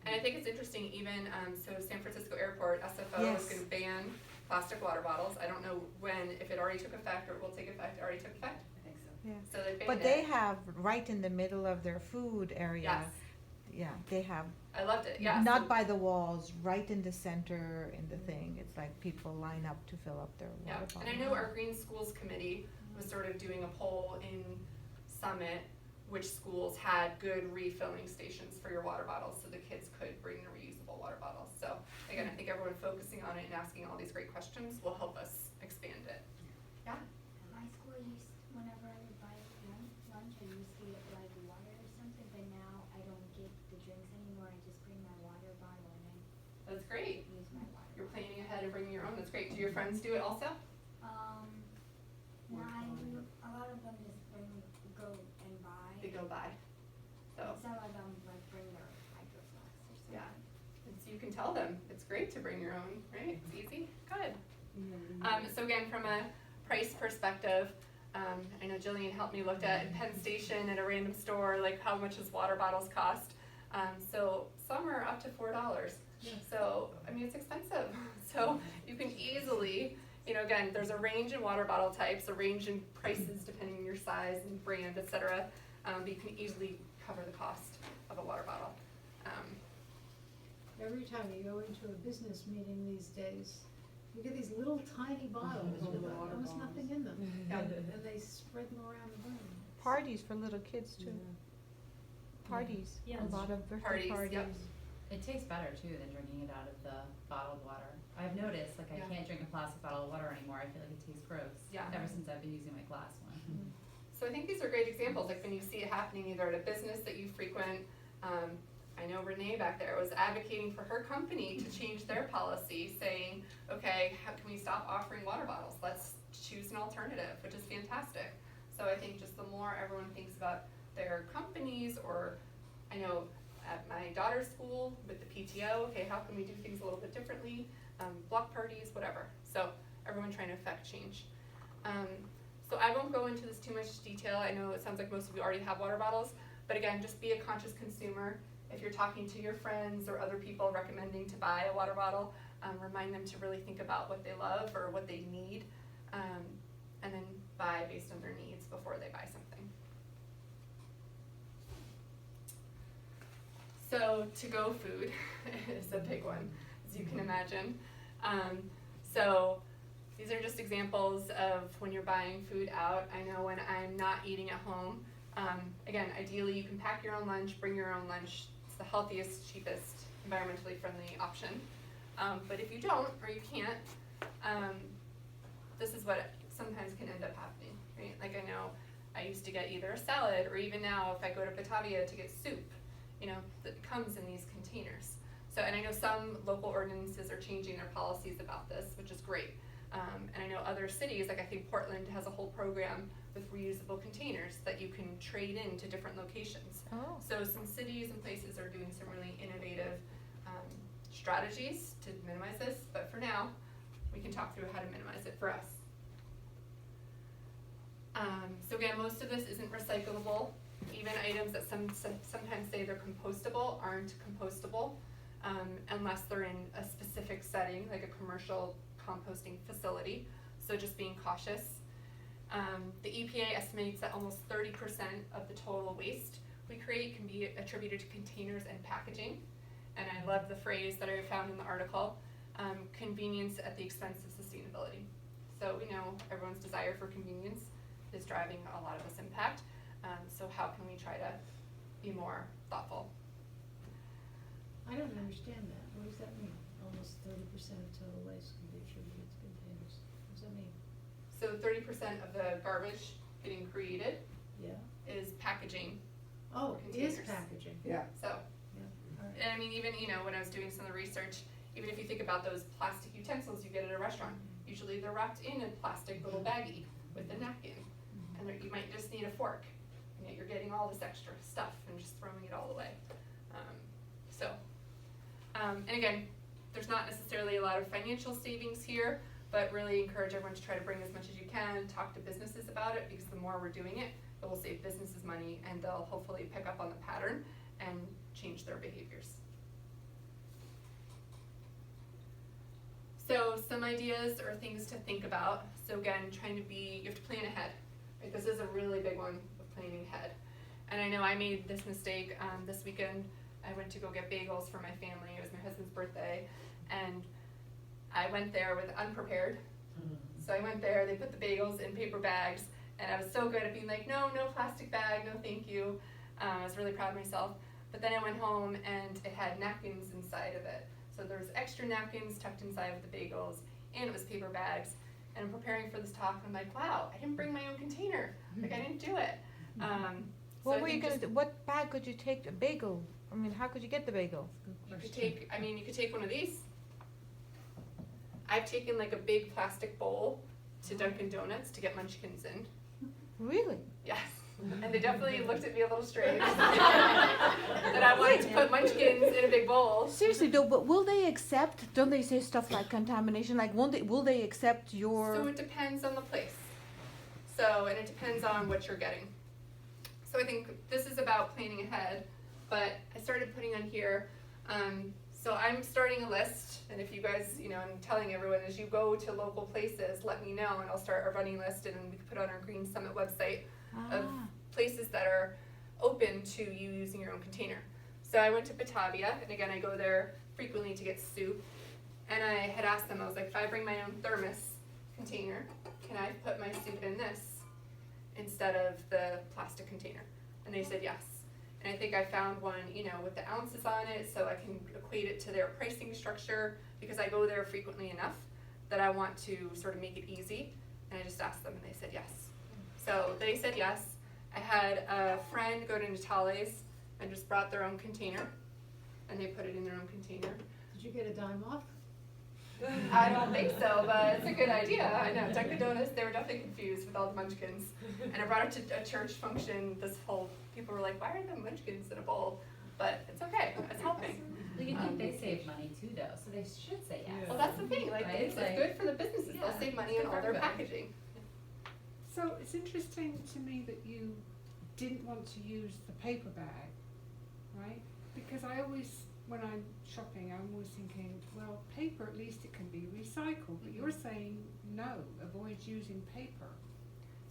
And I think it's interesting, even, so San Francisco Airport, SFO is Yes. gonna ban plastic water bottles. I don't know when, if it already took effect or it will take effect. It already took effect. I think so. Yeah. So they banned it. But they have right in the middle of their food area. Yes, Yeah, they have. I loved it, yeah. Not so- by the walls, right in the center in the thing. It's like people line up to fill up their water Yeah, bottle. and I know our Green Schools Committee was sort of doing a poll in Summit, which schools had good refilling stations for your water bottles, so the kids could bring their reusable water bottles. So again, I think everyone focusing on it and asking all these great questions will help us expand it. Yeah, At my school, whenever I would buy lunch, I used to get like water or something, but now I don't get the drinks anymore. I just bring my water bottle and that's great. I use my water. You're planning ahead and bringing your own, that's great. Do your friends do it also? No, a lot of them just go and buy. They go by, so. Some of them like bring their hydro flasks or something. Yeah. And so you can tell them, it's great to bring your own, right? It's easy, good. Yeah. So again, from a price perspective, I know Jillian helped me look at in Penn Station at a random store, like how much does water bottles cost? So some are up to $4. So, I mean, it's expensive. So you can easily, you know, again, there's a range in water bottle types, a range in prices depending on your size and brand, et cetera. But you can easily cover the cost of a water bottle. Every time you go into a business meeting these days, you get these little tiny bottles with almost nothing in them. Yeah. And they spread them around the room. Parties for little kids too. Parties, Yeah. a lot of birthday Parties, parties. yep. It tastes better too than drinking it out of the bottled water. I've noticed, like, I Yeah. can't drink a plastic bottle of water anymore. I feel like it tastes gross. Yeah. Ever since I've been using my glass one. So I think these are great examples, like when you see it happening either at a business that you frequent. I know Renee back there was advocating for her company to change their policy, saying, okay, how can we stop offering water bottles? Let's choose an alternative, which is fantastic. So I think just the more everyone thinks about their companies, or I know at my daughter's school with the PTO, okay, how can we do things a little bit differently? Block parties, whatever. So everyone trying to affect change. So I won't go into this too much detail. I know it sounds like most of you already have water bottles, but again, just be a conscious consumer. If you're talking to your friends or other people recommending to buy a water bottle, remind them to really think about what they love or what they need, and then buy based on their needs before they buy something. So to-go food is a big one, as you can imagine. So these are just examples of when you're buying food out. I know when I'm not eating at home, again, ideally you can pack your own lunch, bring your own lunch. It's the healthiest, cheapest, environmentally friendly option. But if you don't, or you can't, this is what sometimes can end up happening, right? Like I know I used to get either a salad, or even now if I go to Batavia to get soup, that comes in these containers. So, and I know some local ordinances are changing their policies about this, which is great. And I know other cities, like I think Portland has a whole program with reusable containers that you can trade in to different locations. Oh. So some cities and places are doing some really innovative strategies to minimize this, but for now, we can talk through how to minimize it for us. So again, most of this isn't recyclable. Even items that sometimes say they're compostable aren't compostable unless they're in a specific setting, like a commercial composting facility. So just being cautious. The EPA estimates that almost 30% of the total waste we create can be attributed to containers and packaging. And I love the phrase that I found in the article, convenience at the expense of sustainability. So we know everyone's desire for convenience is driving a lot of this impact. So how can we try to be more thoughtful? I don't understand that. What does that mean? Almost 30% of total waste can be attributed to containers. What does that mean? So 30% of the garbage getting created Yeah. is packaging. Oh, it is Containers. packaging. Yeah. So, Yeah, all right. and I mean, even, when I was doing some of the research, even if you think about those plastic utensils you get at a restaurant, usually they're wrapped in a plastic little baggie with a napkin. And you might just need a fork, and yet you're getting all this extra stuff and just throwing it all away. And again, there's not necessarily a lot of financial savings here, but really encourage everyone to try to bring as much as you can, talk to businesses about it, because the more we're doing it, it will save businesses money, and they'll hopefully pick up on the pattern and change their behaviors. So some ideas or things to think about. So again, you have to plan ahead. Right? This is a really big one of planning ahead. And I know I made this mistake this weekend. I went to go get bagels for my family. It was my husband's birthday. And I went there with unprepared. So I went there, they put the bagels in paper bags, and I was so good at being like, no plastic bag, no thank you. I was really proud of myself. But then I went home and it had napkins inside of it. So there was extra napkins tucked inside of the bagels, and it was paper bags. And I'm preparing for this talk, and I'm like, wow, I didn't bring my own container. Like, I didn't do it. What were you gonna do? What bag could you take? A bagel? I mean, how could you get the bagel? You could take one of these. I've taken like a big plastic bowl to Dunkin' Donuts to get munchkins in. Really? Yes. And they definitely looked at me a little strange. That I wanted to put munchkins in a big bowl. Seriously though, but will they accept? Don't they say stuff like contamination? Like, will they accept your? So it depends on the place. And it depends on what you're getting. So I think this is about planning ahead, but I started putting on here. So I'm starting a list, and if you guys, I'm telling everyone as you go to local places, let me know, and I'll start a running list, and we can put on our Green Summit website of places that are open to you using your own container. So I went to Batavia, and again, I go there frequently to get soup, and I had asked them, I was like, if I bring my own thermos container, can I put my soup in this instead of the plastic container? And they said yes. And I think I found one, with the ounces on it, so I can equate it to their pricing structure, because I go there frequently enough that I want to sort of make it easy. And I just asked them, and they said yes. So they said yes. I had a friend go to Natale's and just brought their own container, and they put it in their own container. Did you get a dime off? I don't think so, but it's a good idea. I know, Dunkin' Donuts, they were definitely confused with all the munchkins. And I brought it to a church function, people were like, why are the munchkins in a bowl? but it's okay, it's helping. Well, you think they save money too though, so they should say yes. Well, that's the thing, like, Right? it's Like- good for the businesses, they'll Yeah, save money it's on good all for their everybody. packaging. So it's interesting to me that you didn't want to use the paper bag, right? Because I always, when I'm shopping, I'm always thinking, well, paper, at least it can be recycled, but you're saying, no, avoid using paper.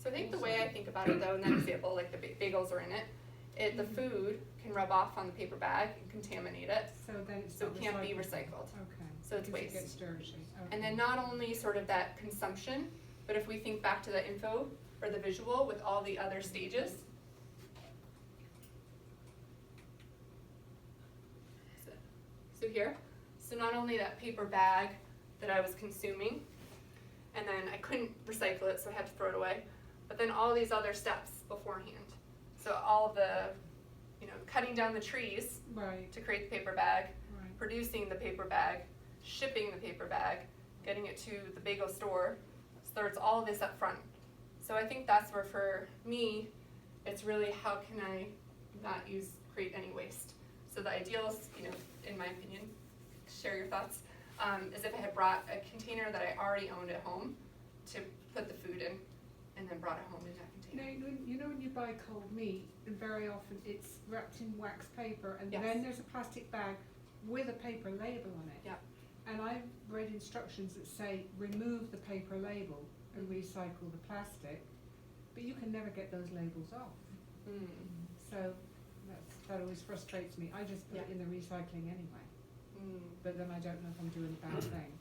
So I think the way I think about it though, in that example, like the bagels are in it, the food can rub off on the paper bag and contaminate it, So then it's so not it can't be recyclable. recycled. Okay. So it's Because it gets waste. dirty. And Okay. then not only sort of that consumption, but if we think back to the info or the visual with all the other stages. So here, so not only that paper bag that I was consuming, and then I couldn't recycle it, so I had to throw it away, but then all these other steps beforehand. So all the, cutting down the trees Right, to create the paper bag, right. producing the paper bag, shipping the paper bag, getting it to the bagel store. So there's all this up front. So I think that's where for me, it's really how can I not create any waste. So the ideal is, in my opinion, share your thoughts, is if I had brought a container that I already owned at home to put the food in, and then brought it home in that container. You know when you buy cold meat, and very often it's wrapped in wax paper, and Yes. then there's a plastic bag with a paper label on it. Yep. And I've read instructions that say remove the paper label and recycle the plastic, but you can never get those labels off. Mm. So that always frustrates me. I just put it Yeah. in the recycling anyway, Mm. but then I don't know if I'm doing a bad thing.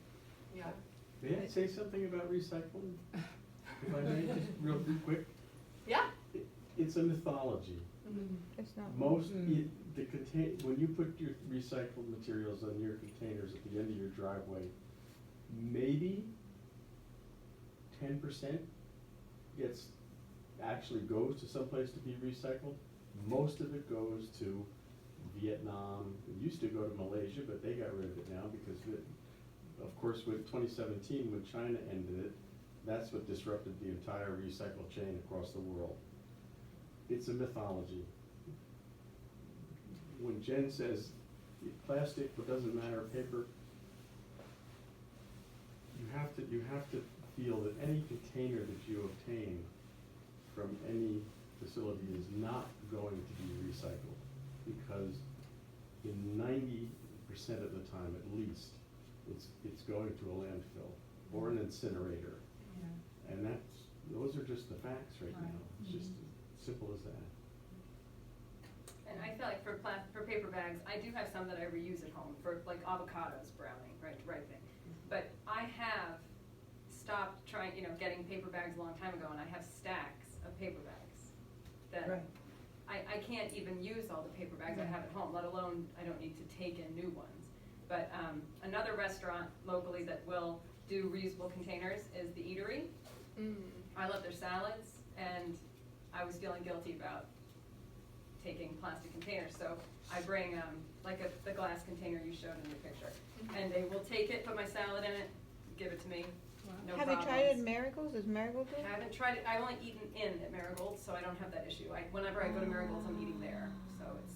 Yeah. May I say something about recycling? If I may, just real quick? Yeah. It's a mythology. Mm. It's not. Most, Mm. when you put your recycled materials on your containers at the end of your driveway, maybe 10% actually goes to someplace to be recycled. Most of it goes to Vietnam. It used to go to Malaysia, but they got rid of it now because of course with 2017, when China ended it, that's what disrupted the entire recycle chain across the world. It's a mythology. When Jen says plastic, it doesn't matter, paper, you have to feel that any container that you obtain from any facility is not going to be recycled, because in 90% of the time at least, it's going to a landfill or an incinerator. Yeah. And those are just the facts right now. Right. It's just as simple as that. And I feel like for paper bags, I do have some that I reuse at home for like avocados browning, ripening. But I have stopped trying, getting paper bags a long time ago, and I have stacks of paper bags that Right. I can't even use all the paper bags I have at home, let alone I don't need to take in new ones. But another restaurant locally that will do reusable containers is the Eatery. Mm. I love their salads, and I was feeling guilty about taking plastic containers, so I bring the glass container you showed in your picture, and they will take it, put my salad in it, give it to me, Wow. no Have problems. you tried it at Marigold's? Is Marigold good? I haven't tried it. I've only eaten in at Marigold, so I don't have that issue. Whenever I go to Marigold's, I'm eating there, so it's,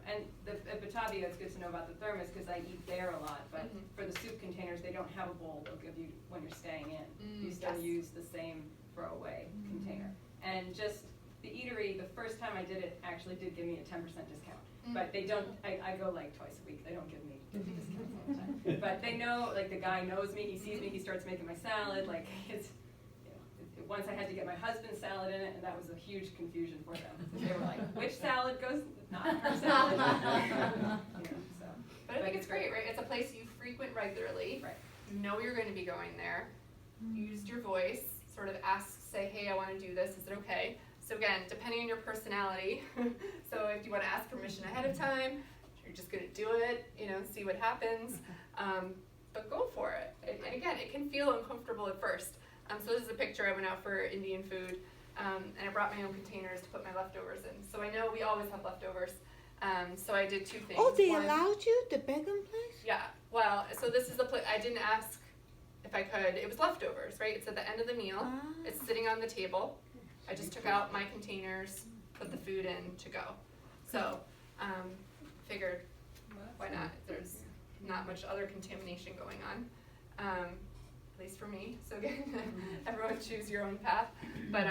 and at Batavia, it's good to know about the thermos, because I eat there a lot, but Mhm. for the soup containers, they don't have a bowl they'll give you when you're staying in. You Mm, still yes. use the same throwaway container. And just the Eatery, the first time I did it, actually did give me a 10% discount. Mm. But they don't, I go like twice a week, they don't give me discounts all the time. But they know, like the guy knows me, he sees me, he starts making my salad, like it's, once I had to get my husband's salad in it, and that was a huge confusion for them. They were like, which salad goes, not her salad. So. But I think it's great, right? It's a place you frequent regularly. Right. You know you're going to be going there. Used your voice, sort of ask, say, hey, I want to do this. Is it okay? So again, depending on your personality. So if you want to ask permission ahead of time, you're just going to do it. See what happens. But go for it. And again, it can feel uncomfortable at first. So this is a picture. I went out for Indian food, and I brought my own containers to put my leftovers in. So I know we always have leftovers. So I did two things. Oh, they One- allowed you the Begum place? Yeah, well, so this is the place, I didn't ask if I could, it was leftovers, right? It's at the end of the meal, Ah. it's sitting on the table. I just took out my containers, put the food in to go. So, figured, why not? There's not much other contamination going on, at least for me. So again, everyone choose your own path. But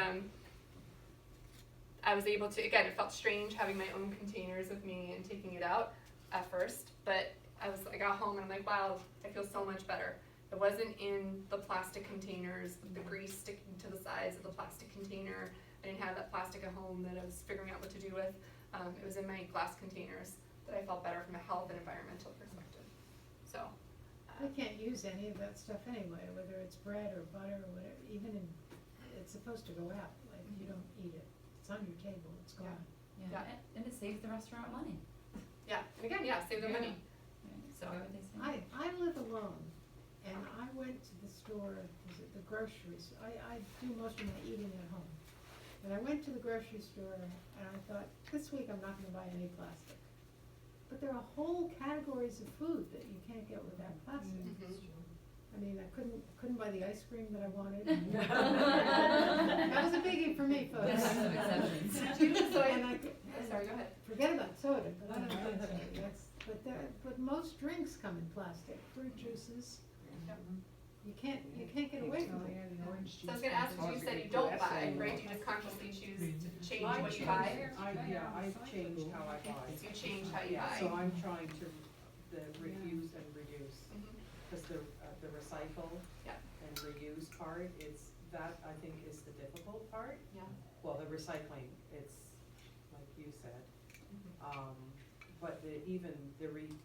I was able to, again, it felt strange having my own containers with me and taking it out at first, but I got home and I'm like, wow, I feel so much better. It wasn't in the plastic containers, with the grease sticking to the sides of the plastic container. I didn't have that plastic at home that I was figuring out what to do with. It was in my glass containers that I felt better from a health and environmental perspective. So. We can't use any of that stuff anyway, whether it's bread or butter or whatever, even in, it's supposed to go out, like you don't eat it. It's on your table, it's Yeah. gone. Yeah, and it saves the restaurant money. Yeah, and again, save their money. So. Why would they say? I live alone, and I went to the store, the groceries, I do most of my eating at home. And I went to the grocery store, and I thought, this week I'm not gonna buy any plastic. But there are whole categories of food that you can't get without plastic. I mean, I couldn't buy the ice cream that I wanted. That was a biggie for me, folks. There's some exceptions. Sorry, go ahead. Forget about soda, but I don't like soda, but most drinks come in plastic, fruit juices. You can't get away from it. So I was gonna ask what you said you don't buy, right? You just consciously choose to change what you buy? I've changed how I buy. So you change how you buy. So I'm trying to, refuse and reduce, Mhm. cause the recycle Yeah. and reuse part, that I think is the difficult part. Yeah. Well, the recycling, it's like you said, Mm-hmm. but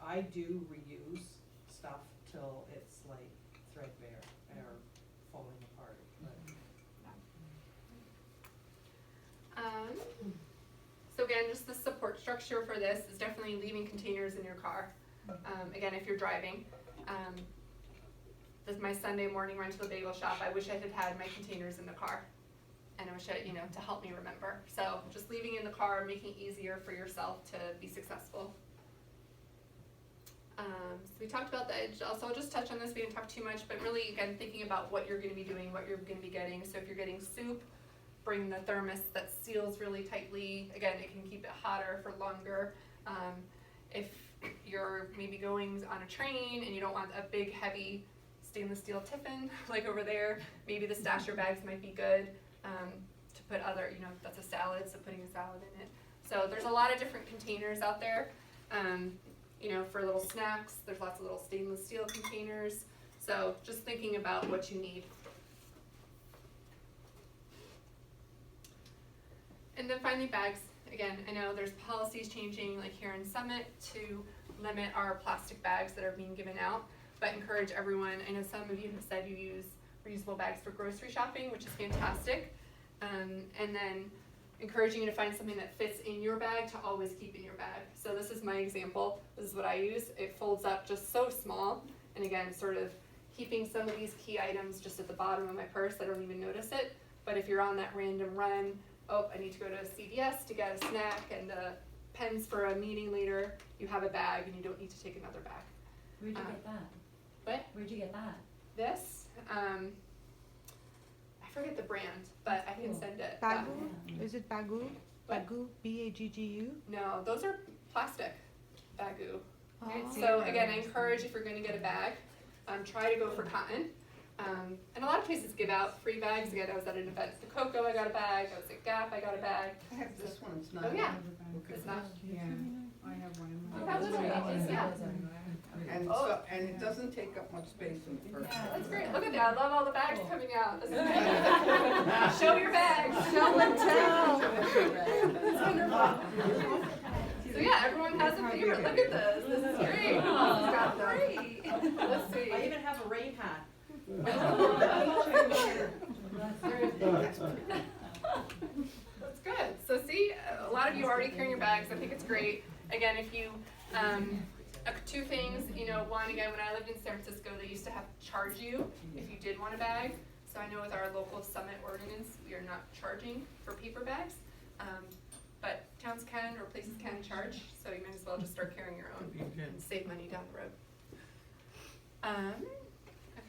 I do reuse stuff till it's like threadbare or falling apart, but. So again, just the support structure for this is definitely leaving containers in your car. Again, if you're driving, this is my Sunday morning run to the bagel shop. I wish I had had my containers in the car, and I wish to help me remember. So just leaving in the car, making it easier for yourself to be successful. So we talked about that. Also, I'll just touch on this. We didn't talk too much, but really, again, thinking about what you're going to be doing, what you're going to be getting. So if you're getting soup, bring the thermos that seals really tightly. Again, it can keep it hotter for longer. If you're maybe going on a train and you don't want a big, heavy stainless steel tiffin like over there, maybe the stasher bags might be good to put other, that's a salad, so putting a salad in it. So there's a lot of different containers out there. For little snacks, there's lots of little stainless steel containers. So just thinking about what you need. And then finally, bags. Again, I know there's policies changing, like here in Summit, to limit our plastic bags that are being given out, but encourage everyone. I know some of you have said you use reusable bags for grocery shopping, which is fantastic. And then encouraging you to find something that fits in your bag to always keep in your bag. So this is my example. This is what I use. It folds up just so small. And again, sort of keeping some of these key items just at the bottom of my purse. I don't even notice it. But if you're on that random run, I need to go to CVS to get a snack and pens for a meeting later, you have a bag and you don't need to take another bag. Where'd you get that? What? Where'd you get that? This, I forget the brand, but I can Cool. send it. Baggu? Is it Baggu? What? Baggu, B-A-G-G-U? No, those are plastic, Baggu. Oh. So again, I encourage if you're going to get a bag, try to go for cotton. And a lot of places give out free bags. Again, I was at an event at the Coco, I got a bag. I was at Gap, I got a bag. I have this one, it's not. Oh yeah, Okay. it's not. Yeah, I have one in my. You have little ones, yeah. And it doesn't take up much space in the purse. That's great. Look at that. I love all the bags coming out. This is great. Show your bags. Show and tell. That's wonderful. So yeah, everyone has a favorite. Look at this. This is great. Got that. Great. Let's see. I even have a rain hat. That's good. So see, a lot of you are already carrying your bags. I think it's great. Again, if you, two things, one, again, when I lived in San Francisco, they used to have to charge you if you did want a bag. So I know with our local Summit ordinance, we are not charging for paper bags. But towns can or places can charge, so you might as well just start carrying your own and save money down the road.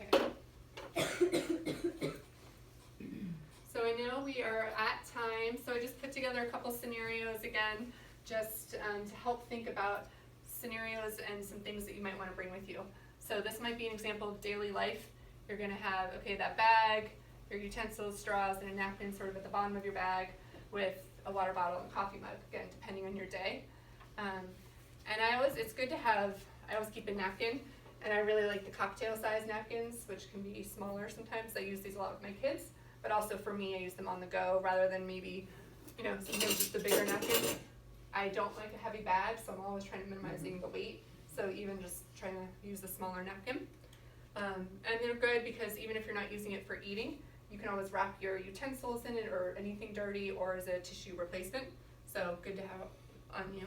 Okay. So I know we are at time, so I just put together a couple scenarios again, just to help think about scenarios and some things that you might wanna bring with you. So this might be an example of daily life. You're gonna have, okay, that bag, your utensils, straws, and a napkin sort of at the bottom of your bag with a water bottle and coffee mug, again, depending on your day. And it's good to have, I always keep a napkin, and I really like the cocktail size napkins, which can be smaller sometimes. I use these a lot with my kids, but also for me, I use them on the go rather than maybe, sometimes just a bigger napkin. I don't like a heavy bag, so I'm always trying to minimizing the weight. So even just trying to use a smaller napkin. And they're good because even if you're not using it for eating, you can always wrap your utensils in it or anything dirty or as a tissue replacement. So good to have on you.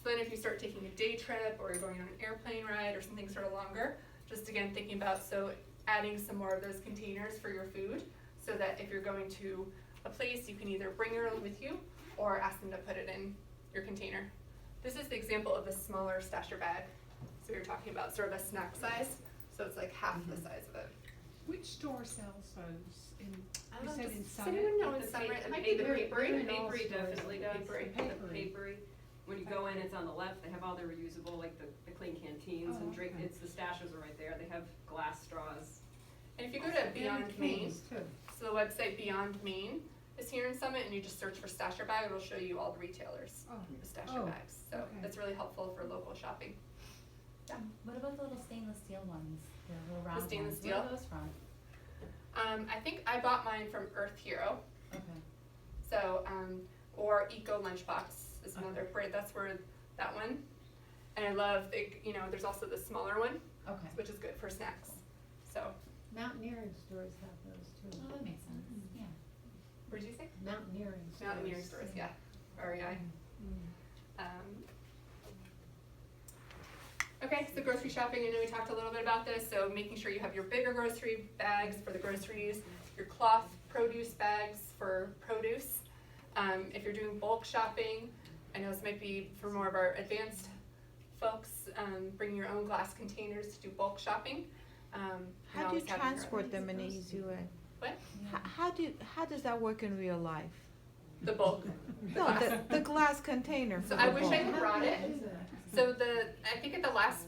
So then if you start taking a day trip or you're going on an airplane ride or something sort of longer, just again thinking about adding some more of those containers for your food so that if you're going to a place, you can either bring your own with you or ask them to put it in your container. This is the example of the smaller stasher bag. So you're talking about sort of a snack size, so it's like half the size of it. Which store sells those in, I you don't said know, in does Summit? anyone know in The Summit? It pa- might be the papery- papery. The papery definitely does. Papery. The papery. When you go in, it's on the left, they have all their reusable, like the clean canteens Oh, and drink, okay. it's the stashes are right there, they have glass straws. And if you go to Beyond And Maine, cans, too. so the website Beyond Maine is here in Summit, and you just search for stasher bag, it'll show you all the retailers, Oh, the stasher Oh, bags. So okay. that's really helpful for local shopping. What about the little stainless steel ones, the little round ones? stainless Where are steel? those from? I think I bought mine from Earth Hero. Okay. So, or Eco Lunchbox is another brand. That's where that one. And I love, there's also the smaller one, Okay. which is good for snacks. So, Mountaineering stores have those too. Oh, that makes sense, yeah. what did you say? Mountaineering stores. Mountaineering stores, yeah. REI. Mm. Okay, so grocery shopping, I know we talked a little bit about this, so making sure you have your bigger grocery bags for the groceries, your cloth produce bags for produce. If you're doing bulk shopping, I know this might be for more of our advanced folks, bring your own glass containers to do bulk shopping. How do you always having your own. transport them in an easy way? What? How does that work in real life? The bulk. No, the glass container for So the I wish I bulk. had brought it. How is that? So I think at the last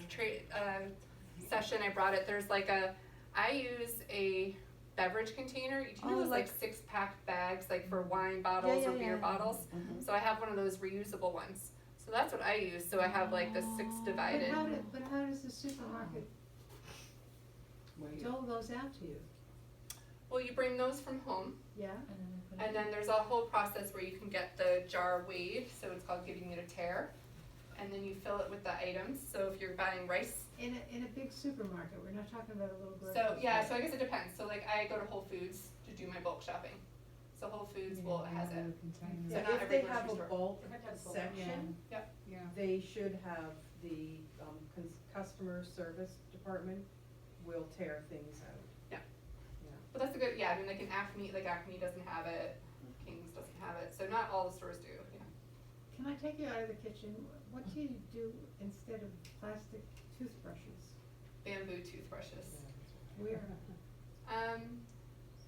session I brought it, there's I use a beverage container. You know Oh, those like- 6-pack bags for wine bottles or beer yeah. bottles? So I have one of those reusable ones. So that's what I use. So I have the 6 divided. But how does the supermarket dole those out to you? Well, you bring those from home, Yeah? and then there's a whole process where you can get the jar weighed, so it's called giving it a tear. And then you fill it with the items. So if you're buying rice, In a big supermarket, we're not talking about a little grocery so yeah, so store. I guess it depends. So I go to Whole Foods to do my bulk shopping. So Whole Foods has it. So Yeah, not if every they have grocery a store. bulk They have to have bulk. section, Yep. Yeah. they should have the, customer service department will tear things out. Yeah. Yeah. But that's a good, yeah, I mean, like Acme doesn't have it, King's doesn't have it, so not all the stores do, yeah. Can I take you out of the kitchen? What do you do instead of plastic toothbrushes? Bamboo toothbrushes. Where?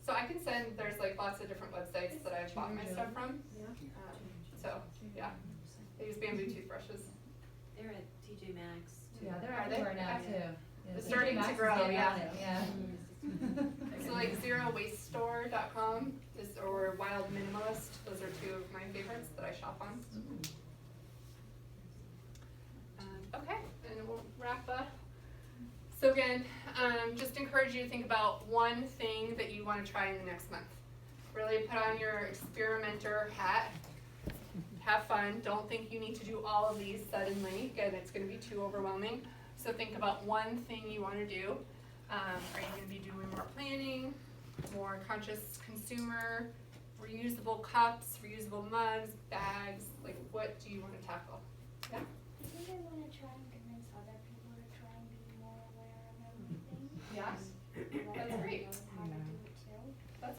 So I can send, there's lots of different websites that I've bought my stuff from, Yeah? so, yeah. I use bamboo toothbrushes. They're at TJ Maxx. too. Yeah, they're Are they? everywhere now Okay. too. Yeah, It's TJ starting to Maxx is grow, getting yeah. on it, yeah. So zerowastestore.com or Wild Minimalist, those are 2 of my favorites that I shop on. Okay, and we'll wrap up. So again, just encourage you to think about one thing that you want to try in the next month. Really put on your experimenter hat. Have fun. Don't think you need to do all of these suddenly. Again, it's going to be too overwhelming. So think about one thing you want to do. Are you going to be doing more planning, more conscious consumer, reusable cups, reusable mugs, bags? What do you want to tackle? Yeah.